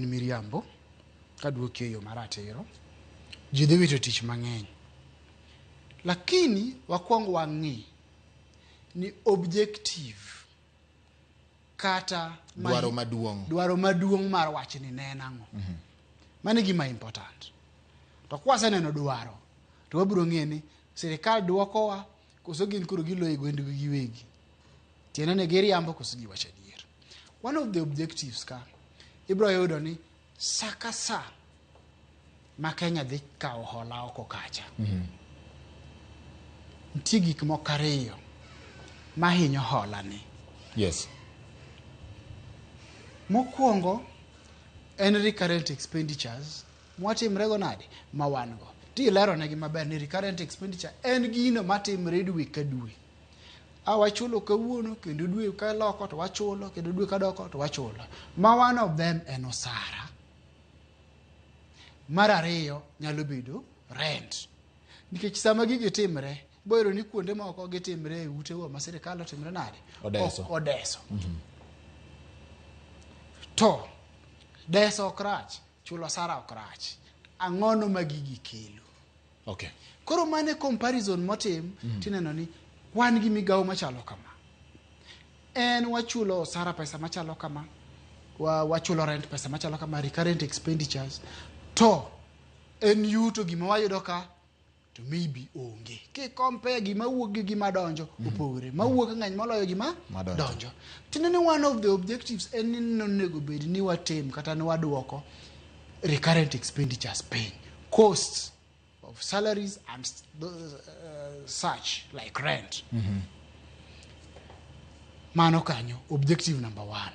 miriambo kaduoki e yo maratiro ji dhi wito tich mang'eny, lakini wakwong wang'i ni objective kata dwaro maduong' mar wachni ne en ang'o. Mano gima important. To kwaseneno dwaro to wabiro ng'e ni sirikal duokowa koso gin koro giloyo gwendgi giwegi, tiende ni giriambo koso giwacho adier. One of the objectives ka ibiro yudo ni sa ka sa ma Kenya dhi kawo hola oko kacha, nitie gik moko ariyo mahinyo hola ni. Yes. Mokwongo en recurrent expenditures mwatimrego nade ma wan go. Ti lero negi maber ni recurrent expenditure en gino matimre dwe ka dwe. Wachulo kawuono kendo dwe ka loko to wachulo, kendo dwe ka doko to wachulo. Ma one of them en osara. Mar ariyo nyalo bedo rent. Nikech sama gigi timre, boero ni kuonde moko gitimre e utewa ma sirikal otimre nade? Odeso. To deso ok rach, chulo osara ok rach. Ang'ono ma gigi kelo. Okay. Koro mane comparison motim tineno ni wan gi migawo machalo kama. En wachulo osara pesa machalo kama, wachulo rent pesa machalo kama, recurrent expenditures. To en yuto gima wayudo ka to maybe onge. Ki compare gima wuok gi gima donjo opogore. Ma wuok ng'eny moloyo gima donjo. Tinene one of the objectives en ni nonego bed ni watem kata ni waduoko recurrent expenditures pay. Costs of salaries and such like rent. Mano kanyo objective number 1.